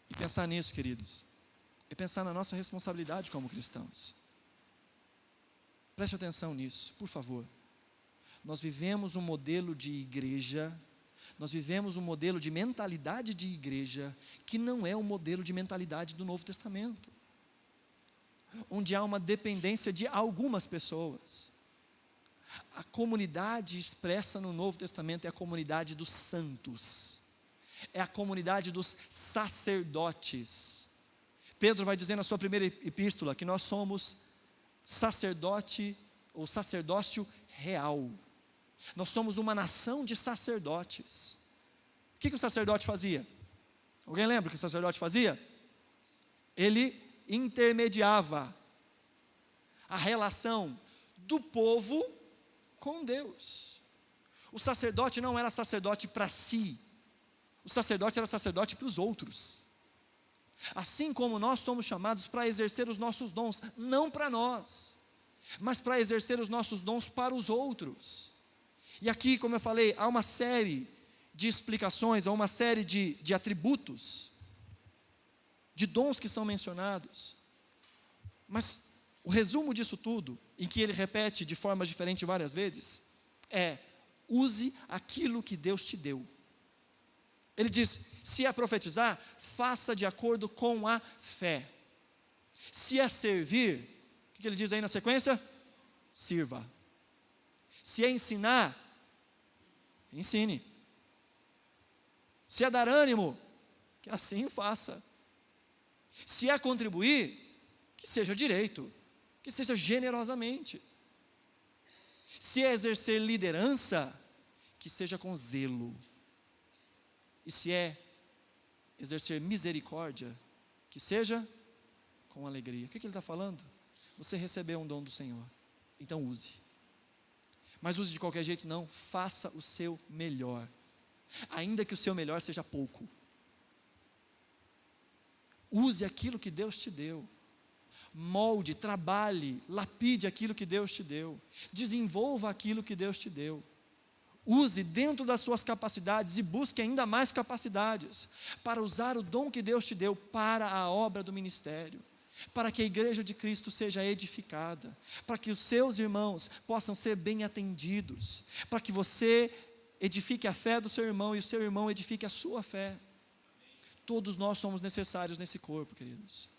E pensar nisso, queridos, é pensar na nossa responsabilidade como cristãos. Preste atenção nisso, por favor. Nós vivemos um modelo de igreja, nós vivemos um modelo de mentalidade de igreja, que não é o modelo de mentalidade do Novo Testamento, onde há uma dependência de algumas pessoas. A comunidade expressa no Novo Testamento é a comunidade dos santos, é a comunidade dos sacerdotes. Pedro vai dizer na sua primeira epístola que nós somos sacerdote ou sacerdócio real. Nós somos uma nação de sacerdotes. O que o sacerdote fazia? Alguém lembra o que o sacerdote fazia? Ele intermediava a relação do povo com Deus. O sacerdote não era sacerdote para si, o sacerdote era sacerdote para os outros. Assim como nós somos chamados para exercer os nossos dons, não para nós, mas para exercer os nossos dons para os outros. E aqui, como eu falei, há uma série de explicações, há uma série de atributos, de dons que são mencionados. Mas o resumo disso tudo, em que ele repete de forma diferente várias vezes, é: use aquilo que Deus te deu. Ele diz: se é profetizar, faça de acordo com a fé. Se é servir, o que ele diz aí na sequência? Sirva. Se é ensinar, ensine. Se é dar ânimo, que assim faça. Se é contribuir, que seja direito, que seja generosamente. Se é exercer liderança, que seja com zelo. E se é exercer misericórdia, que seja com alegria. O que ele está falando? Você recebeu um dom do Senhor, então use. Mas use de qualquer jeito não, faça o seu melhor, ainda que o seu melhor seja pouco. Use aquilo que Deus te deu. Molde, trabalhe, lapide aquilo que Deus te deu. Desenvolva aquilo que Deus te deu. Use dentro das suas capacidades e busque ainda mais capacidades para usar o dom que Deus te deu para a obra do ministério, para que a igreja de Cristo seja edificada, para que os seus irmãos possam ser bem atendidos, para que você edifique a fé do seu irmão e o seu irmão edifique a sua fé. Todos nós somos necessários nesse corpo, queridos.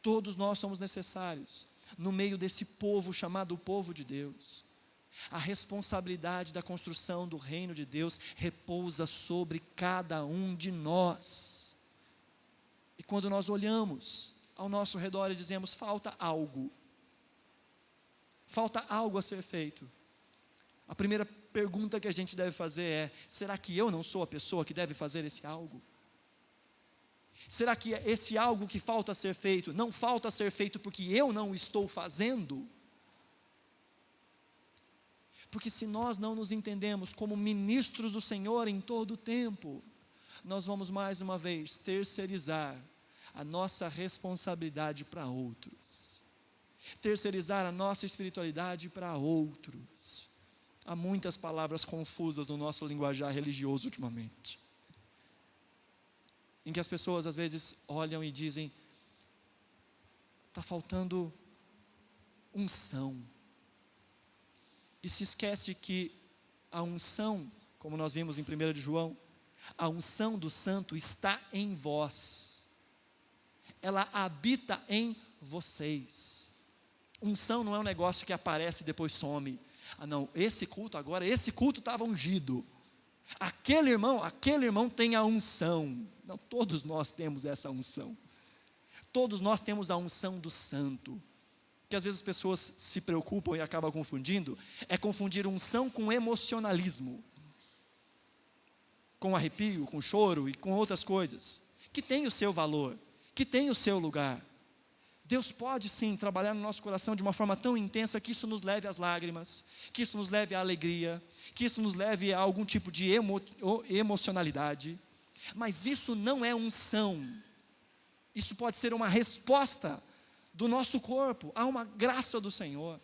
Todos nós somos necessários no meio desse povo chamado o povo de Deus. A responsabilidade da construção do reino de Deus repousa sobre cada um de nós. E quando nós olhamos ao nosso redor e dizemos: falta algo a ser feito, a primeira pergunta que a gente deve fazer é: será que eu não sou a pessoa que deve fazer esse algo? Será que esse algo que falta ser feito, não falta ser feito porque eu não estou fazendo? Porque se nós não nos entendemos como ministros do Senhor em todo o tempo, nós vamos mais uma vez terceirizar a nossa responsabilidade para outros, terceirizar a nossa espiritualidade para outros. Há muitas palavras confusas no nosso linguajar religioso ultimamente, em que as pessoas às vezes olham e dizem: está faltando unção, e se esquece que a unção, como nós vimos em 1 de João, a unção do santo está em vós, ela habita em vocês. Unção não é um negócio que aparece e depois some. Ah não, esse culto estava ungido, aquele irmão tem a unção. Não, todos nós temos essa unção, todos nós temos a unção do santo. Que às vezes as pessoas se preocupam e acabam confundindo, é confundir unção com emocionalismo, com arrepio, com choro e com outras coisas, que tem o seu valor, que tem o seu lugar. Deus pode sim trabalhar no nosso coração de uma forma tão intensa que isso nos leve às lágrimas, que isso nos leve à alegria, que isso nos leve a algum tipo de emocionalidade, mas isso não é unção. Isso pode ser uma resposta do nosso corpo a uma graça do Senhor,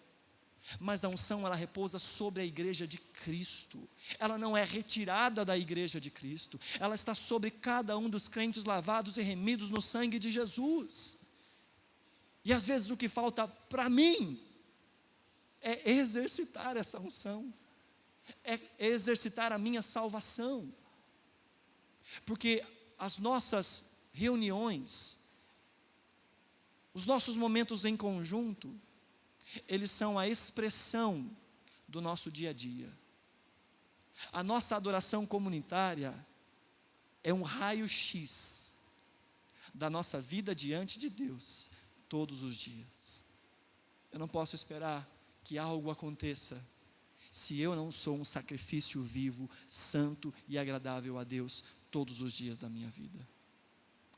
mas a unção, ela repousa sobre a igreja de Cristo, ela não é retirada da igreja de Cristo, ela está sobre cada um dos crentes lavados e remidos no sangue de Jesus. E às vezes o que falta para mim é exercitar essa unção, é exercitar a minha salvação, porque as nossas reuniões, os nossos momentos em conjunto, eles são a expressão do nosso dia a dia. A nossa adoração comunitária é um raio-x da nossa vida diante de Deus, todos os dias. Eu não posso esperar que algo aconteça se eu não sou um sacrifício vivo, santo e agradável a Deus todos os dias da minha vida.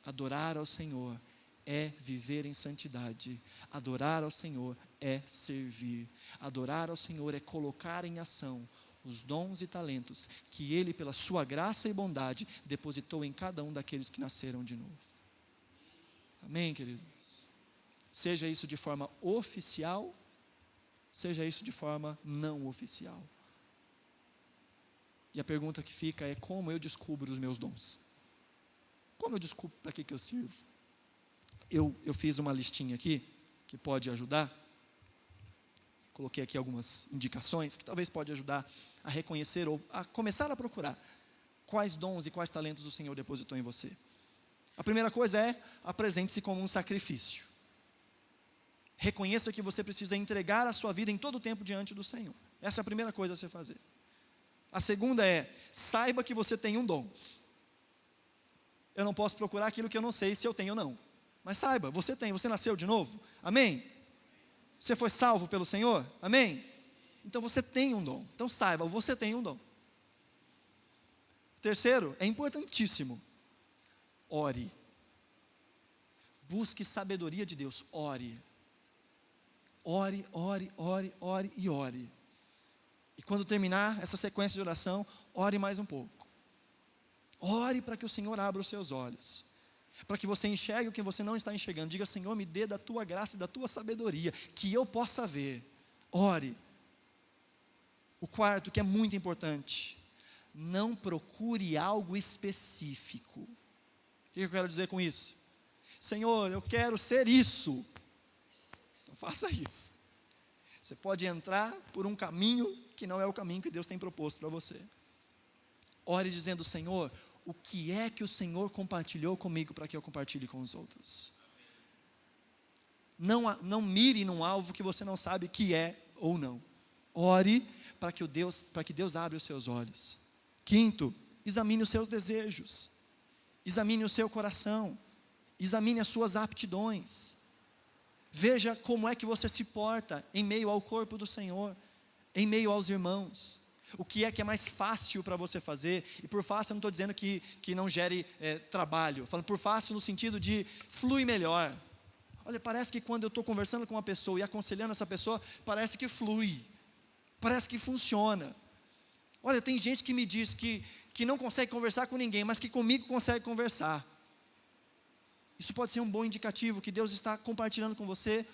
Adorar ao Senhor é viver em santidade, adorar ao Senhor é servir, adorar ao Senhor é colocar em ação os dons e talentos que Ele, pela sua graça e bondade, depositou em cada um daqueles que nasceram de novo. Amém, queridos? Seja isso de forma oficial, seja isso de forma não oficial. E a pergunta que fica é: como eu descubro os meus dons? Como eu descubro para que eu sirvo? Eu fiz uma listinha aqui, que pode ajudar. Coloquei aqui algumas indicações, que talvez pode ajudar a reconhecer ou a começar a procurar quais dons e quais talentos o Senhor depositou em você. A primeira coisa é: apresente-se como um sacrifício. Reconheça que você precisa entregar a sua vida em todo o tempo diante do Senhor. Essa é a primeira coisa a se fazer. A segunda é: saiba que você tem um dom. Eu não posso procurar aquilo que eu não sei se eu tenho ou não. Mas saiba, você tem, você nasceu de novo, amém? Você foi salvo pelo Senhor, amém? Então você tem um dom, então saiba, você tem um dom. Terceiro, é importantíssimo, ore. Busque sabedoria de Deus, ore. Ore, ore, ore, ore e ore. E quando terminar essa sequência de oração, ore mais um pouco. Ore para que o Senhor abra os seus olhos, para que você enxergue o que você não está enxergando. Diga: Senhor, me dê da tua graça e da tua sabedoria, que eu possa ver. Ore. O quarto, que é muito importante: não procure algo específico. O que eu quero dizer com isso? Senhor, eu quero ser isso. Então faça isso. Você pode entrar por um caminho que não é o caminho que Deus tem proposto para você. Ore dizendo: Senhor, o que é que o Senhor compartilhou comigo para que eu compartilhe com os outros? Não mire num alvo que você não sabe que é ou não. Ore para que Deus abra os seus olhos. Quinto, examine os seus desejos. Examine o seu coração. Examine as suas aptidões. Veja como é que você se porta em meio ao corpo do Senhor, em meio aos irmãos. O que é mais fácil para você fazer? E por fácil eu não estou dizendo que não gere trabalho. Falando por fácil no sentido de flui melhor. Olha, parece que quando eu estou conversando com uma pessoa e aconselhando essa pessoa, parece que flui. Parece que funciona. Olha, tem gente que me diz que não consegue conversar com ninguém, mas que comigo consegue conversar. Isso pode ser um bom indicativo que Deus está compartilhando com você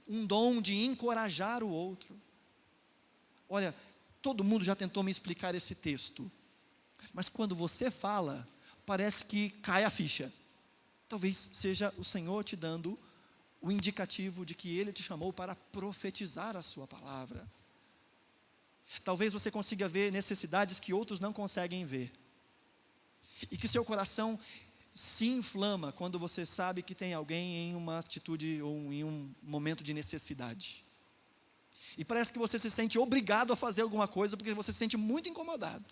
um dom de encorajar o outro. Olha, todo mundo já tentou me explicar esse texto, mas quando você fala, parece que cai a ficha. Talvez seja o Senhor te dando o indicativo de que Ele te chamou para profetizar a sua palavra. Talvez você consiga ver necessidades que outros não conseguem ver, e que seu coração se inflama quando você sabe que tem alguém em uma atitude ou em um momento de necessidade. E parece que você se sente obrigado a fazer alguma coisa, porque você se sente muito incomodado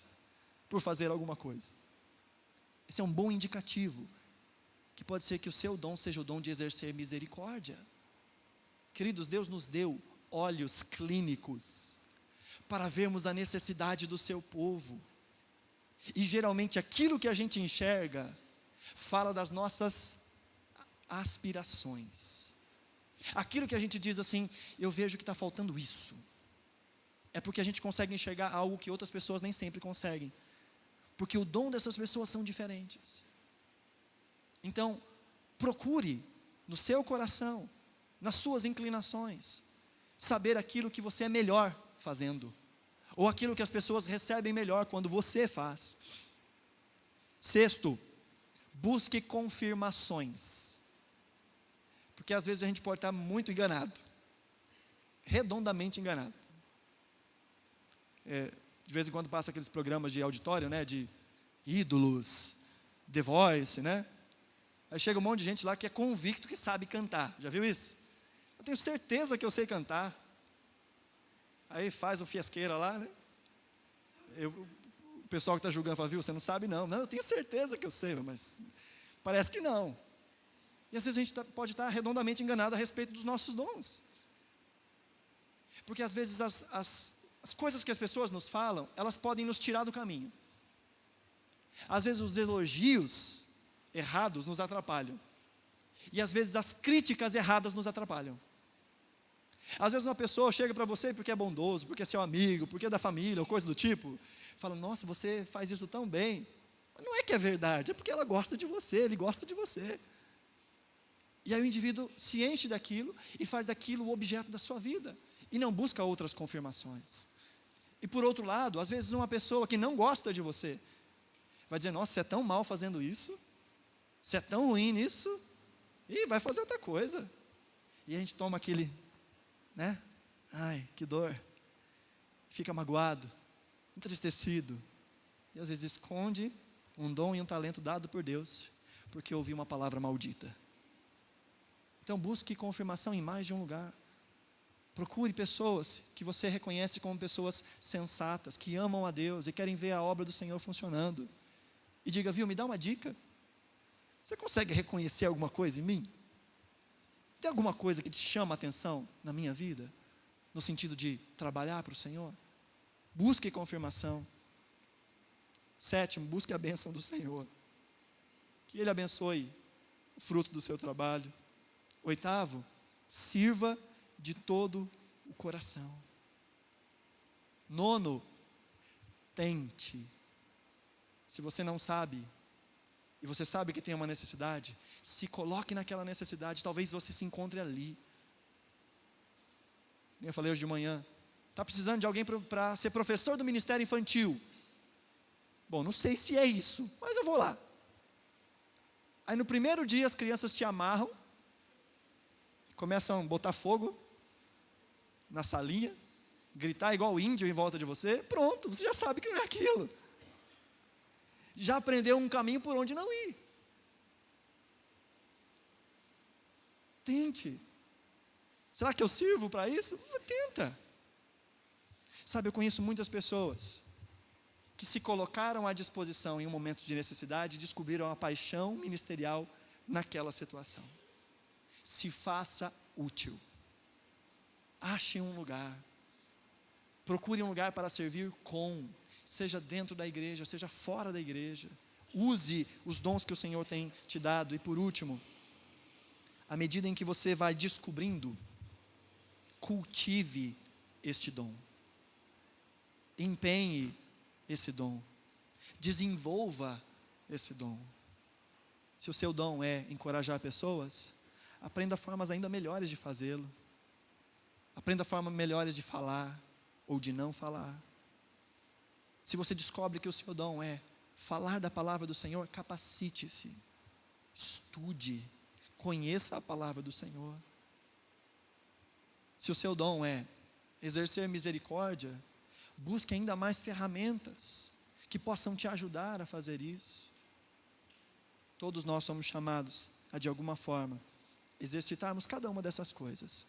por fazer alguma coisa. Esse é um bom indicativo, que pode ser que o seu dom seja o dom de exercer misericórdia. Queridos, Deus nos deu olhos clínicos para vermos a necessidade do seu povo. E geralmente aquilo que a gente enxerga fala das nossas aspirações. Aquilo que a gente diz assim, eu vejo que está faltando isso. É porque a gente consegue enxergar algo que outras pessoas nem sempre conseguem. Porque o dom dessas pessoas são diferentes. Então, procure no seu coração, nas suas inclinações, saber aquilo que você é melhor fazendo. Ou aquilo que as pessoas recebem melhor quando você faz. Sexto, busque confirmações. Porque às vezes a gente pode estar muito enganado. Redondamente enganado. De vez em quando passa aqueles programas de auditório, né? De ídolos, The Voice, né? Aí chega um monte de gente lá que é convicto que sabe cantar. Já viu isso? Eu tenho certeza que eu sei cantar. Aí faz o fiasqueira lá, né? O pessoal que está julgando fala, viu, você não sabe não. Não, eu tenho certeza que eu sei, mas parece que não. E às vezes a gente pode estar redondamente enganado a respeito dos nossos dons. Porque às vezes as coisas que as pessoas nos falam, elas podem nos tirar do caminho. Às vezes os elogios errados nos atrapalham. E às vezes as críticas erradas nos atrapalham. Às vezes uma pessoa chega para você porque é bondoso, porque é seu amigo, porque é da família, ou coisa do tipo. Fala, nossa, você faz isso tão bem. Mas não é que é verdade, é porque ela gosta de você, ele gosta de você. E aí o indivíduo se enche daquilo e faz daquilo o objeto da sua vida. E não busca outras confirmações. E por outro lado, às vezes uma pessoa que não gosta de você vai dizer, nossa, você é tão mal fazendo isso, você é tão ruim nisso, e vai fazer outra coisa. E a gente toma aquele, né? Ai, que dor. Fica magoado, entristecido. E às vezes esconde um dom e um talento dado por Deus, porque ouviu uma palavra maldita. Então busque confirmação em mais de um lugar. Procure pessoas que você reconhece como pessoas sensatas, que amam a Deus e querem ver a obra do Senhor funcionando. E diga, viu, me dá uma dica. Você consegue reconhecer alguma coisa em mim? Tem alguma coisa que te chama a atenção na minha vida? No sentido de trabalhar para o Senhor? Busque confirmação. Sétimo, busque a bênção do Senhor. Que Ele abençoe o fruto do seu trabalho. Oitavo, sirva de todo o coração. Nono, tente. Se você não sabe, e você sabe que tem uma necessidade, se coloque naquela necessidade, talvez você se encontre ali. Eu falei hoje de manhã, está precisando de alguém para ser professor do ministério infantil. Bom, não sei se é isso, mas eu vou lá. Aí no primeiro dia as crianças te amarram, começam a botar fogo na salinha, gritar igual índio em volta de você, pronto, você já sabe que não é aquilo. Já aprendeu um caminho por onde não ir. Tente. Será que eu sirvo para isso? Tenta. Sabe, eu conheço muitas pessoas que se colocaram à disposição em um momento de necessidade e descobriram a paixão ministerial naquela situação. Se faça útil. Ache um lugar. Procure um lugar para servir seja dentro da igreja, seja fora da igreja. Use os dons que o Senhor tem te dado. E por último, à medida em que você vai descobrindo, cultive este dom. Empenhe esse dom. Desenvolva esse dom. Se o seu dom é encorajar pessoas, aprenda formas ainda melhores de fazê-lo. Aprenda formas melhores de falar ou de não falar. Se você descobre que o seu dom é falar da palavra do Senhor, capacite-se, estude, conheça a palavra do Senhor. Se o seu dom é exercer misericórdia, busque ainda mais ferramentas que possam te ajudar a fazer isso. Todos nós somos chamados a, de alguma forma, exercitarmos cada uma dessas coisas.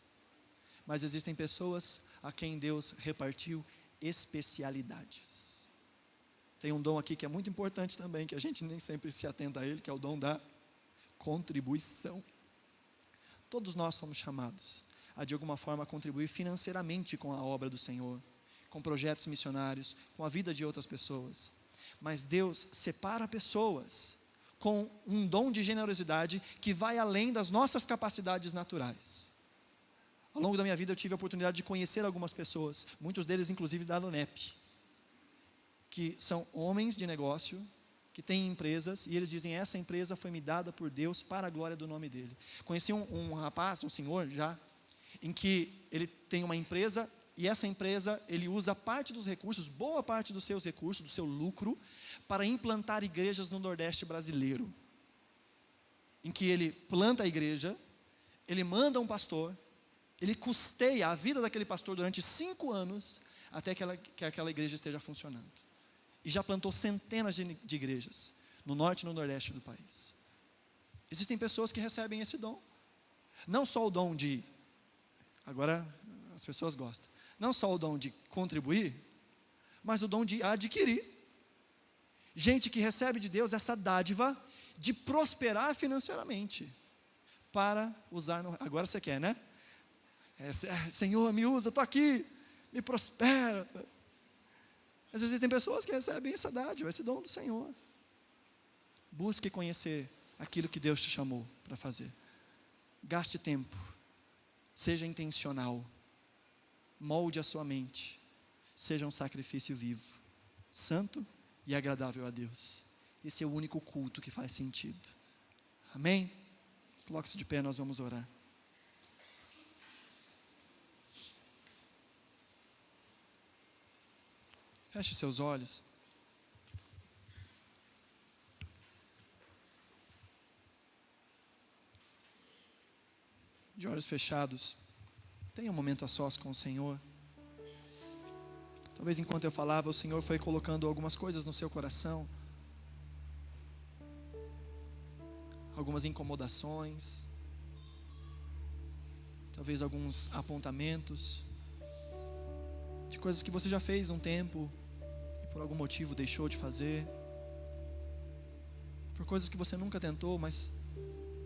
Mas existem pessoas a quem Deus repartiu especialidades. Tem um dom aqui que é muito importante também, que a gente nem sempre se atenta a ele, que é o dom da contribuição. Todos nós somos chamados a, de alguma forma, contribuir financeiramente com a obra do Senhor, com projetos missionários, com a vida de outras pessoas. Mas Deus separa pessoas com um dom de generosidade que vai além das nossas capacidades naturais. Ao longo da minha vida eu tive a oportunidade de conhecer algumas pessoas, muitos deles inclusive da LONEP, que são homens de negócio, que têm empresas, e eles dizem: essa empresa foi me dada por Deus para a glória do nome dele. Conheci um rapaz, um senhor já, em que ele tem uma empresa, e essa empresa, ele usa parte dos recursos, boa parte dos seus recursos, do seu lucro, para implantar igrejas no Nordeste brasileiro. Em que ele planta a igreja, ele manda um pastor, ele custeia a vida daquele pastor durante 5 anos, até que aquela igreja esteja funcionando. E já plantou centenas de igrejas, no norte e no nordeste do país. Existem pessoas que recebem esse dom. Não só o dom de, agora as pessoas gostam, não só o dom de contribuir, mas o dom de adquirir. Gente que recebe de Deus essa dádiva de prosperar financeiramente, para usar, agora você quer, né? Senhor, me usa, estou aqui, me prospera. Mas existem pessoas que recebem essa dádiva, esse dom do Senhor. Busque conhecer aquilo que Deus te chamou para fazer. Gaste tempo, seja intencional, molde a sua mente, seja um sacrifício vivo, santo e agradável a Deus. Esse é o único culto que faz sentido. Amém? Coloque-se de pé, nós vamos orar. Feche seus olhos. De olhos fechados, tenha um momento a sós com o Senhor. Talvez enquanto eu falava, o Senhor foi colocando algumas coisas no seu coração, algumas incomodações, talvez alguns apontamentos de coisas que você já fez um tempo e por algum motivo deixou de fazer, por coisas que você nunca tentou, mas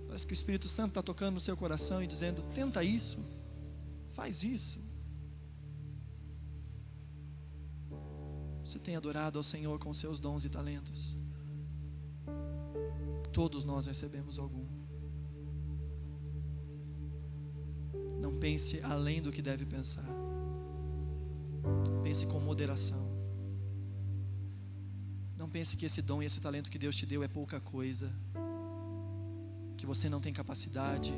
parece que o Espírito Santo está tocando no seu coração e dizendo: tenta isso, faz isso. Você tem adorado ao Senhor com seus dons e talentos? Todos nós recebemos algum. Não pense além do que deve pensar. Pense com moderação. Não pense que esse dom e esse talento que Deus te deu é pouca coisa, que você não tem capacidade,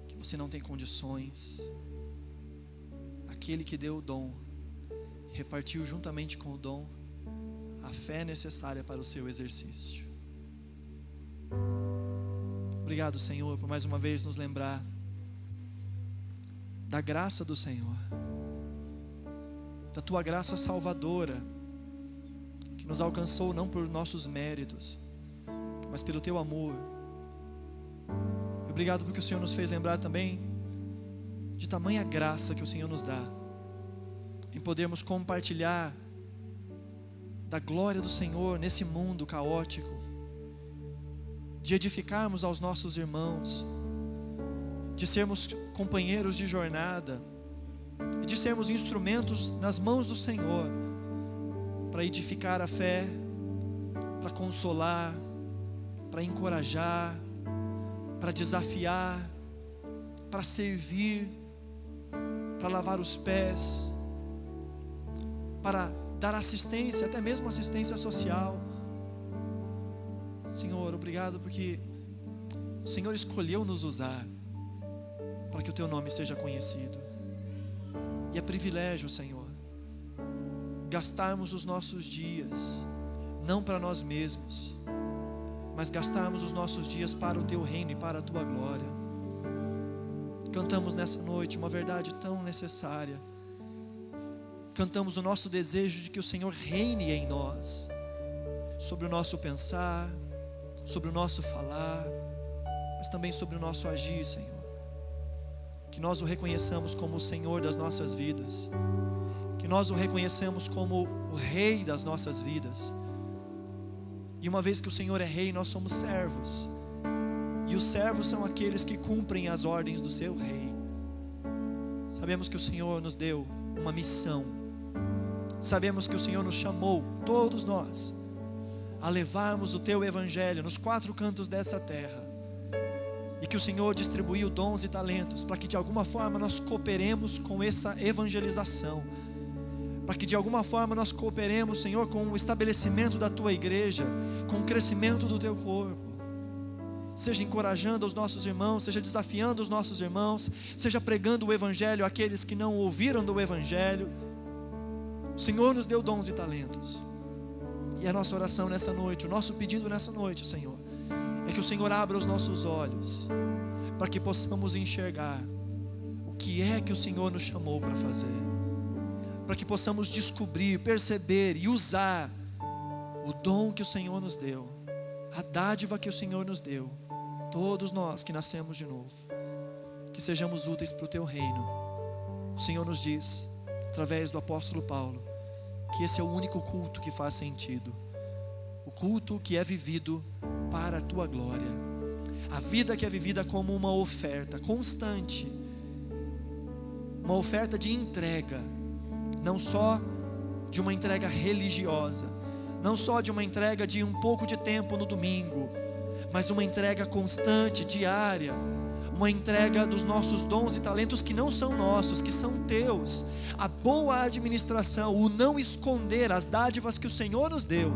que você não tem condições. Aquele que deu o dom repartiu juntamente com o dom a fé necessária para o seu exercício. Obrigado, Senhor, por mais uma vez nos lembrar da graça do Senhor, da Tua graça salvadora, que nos alcançou não por nossos méritos, mas pelo Teu amor. Obrigado porque o Senhor nos fez lembrar também de tamanha graça que o Senhor nos dá, em podermos compartilhar da glória do Senhor nesse mundo caótico, de edificarmos aos nossos irmãos, de sermos companheiros de jornada, e de sermos instrumentos nas mãos do Senhor, para edificar a fé, para consolar, para encorajar, para desafiar, para servir, para lavar os pés, para dar assistência, até mesmo assistência social. Senhor, obrigado porque o Senhor escolheu nos usar para que o Teu nome seja conhecido. E é privilégio, Senhor, gastarmos os nossos dias não para nós mesmos, mas gastarmos os nossos dias para o Teu reino e para a Tua glória. Cantamos nessa noite uma verdade tão necessária. Cantamos o nosso desejo de que o Senhor reine em nós, sobre o nosso pensar, sobre o nosso falar, mas também sobre o nosso agir, Senhor. Que nós o reconheçamos como o Senhor das nossas vidas, que nós o reconhecemos como o Rei das nossas vidas. E uma vez que o Senhor é Rei, nós somos servos, e os servos são aqueles que cumprem as ordens do seu Rei. Sabemos que o Senhor nos deu uma missão, sabemos que o Senhor nos chamou, todos nós, a levarmos o Teu Evangelho nos 4 cantos dessa terra, e que o Senhor distribuiu dons e talentos para que de alguma forma nós cooperemos com essa evangelização, para que de alguma forma nós cooperemos, Senhor, com o estabelecimento da Tua igreja, com o crescimento do Teu corpo, seja encorajando os nossos irmãos, seja desafiando os nossos irmãos, seja pregando o Evangelho àqueles que não ouviram do Evangelho. O Senhor nos deu dons e talentos, e a nossa oração nessa noite, o nosso pedido nessa noite, Senhor, é que o Senhor abra os nossos olhos, para que possamos enxergar o que é que o Senhor nos chamou para fazer, para que possamos descobrir, perceber e usar o dom que o Senhor nos deu, a dádiva que o Senhor nos deu, todos nós que nascemos de novo, que sejamos úteis para o Teu reino. O Senhor nos diz, através do apóstolo Paulo, que esse é o único culto que faz sentido, o culto que é vivido para a Tua glória, a vida que é vivida como uma oferta constante, uma oferta de entrega, não só de uma entrega religiosa, não só de uma entrega de um pouco de tempo no domingo, mas uma entrega constante, diária, uma entrega dos nossos dons e talentos que não são nossos, que são Teus, a boa administração, o não esconder as dádivas que o Senhor nos deu,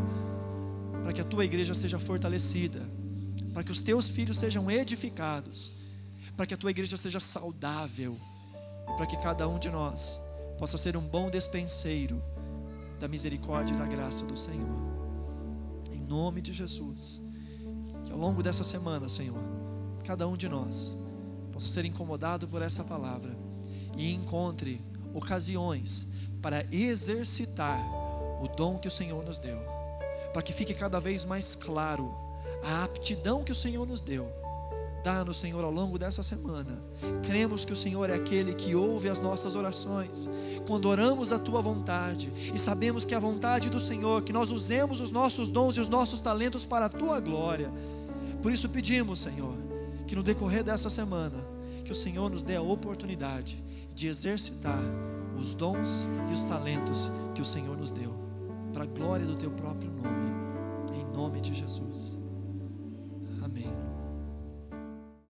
para que a Tua igreja seja fortalecida, para que os Teus filhos sejam edificados, para que a Tua igreja seja saudável, e para que cada um de nós possa ser um bom despenseiro da misericórdia e da graça do Senhor. Em nome de Jesus, que ao longo dessa semana, Senhor, cada um de nós possa ser incomodado por essa palavra e encontre ocasiões para exercitar o dom que o Senhor nos deu, para que fique cada vez mais claro a aptidão que o Senhor nos deu. Dá-nos, Senhor, ao longo dessa semana. Cremos que o Senhor é aquele que ouve as nossas orações, quando oramos a Tua vontade, e sabemos que a vontade do Senhor, que nós usemos os nossos dons e os nossos talentos para a Tua glória. Por isso pedimos, Senhor, que no decorrer dessa semana, que o Senhor nos dê a oportunidade de exercitar os dons e os talentos que o Senhor nos deu, para a glória do Teu próprio nome, em nome de Jesus. Amém.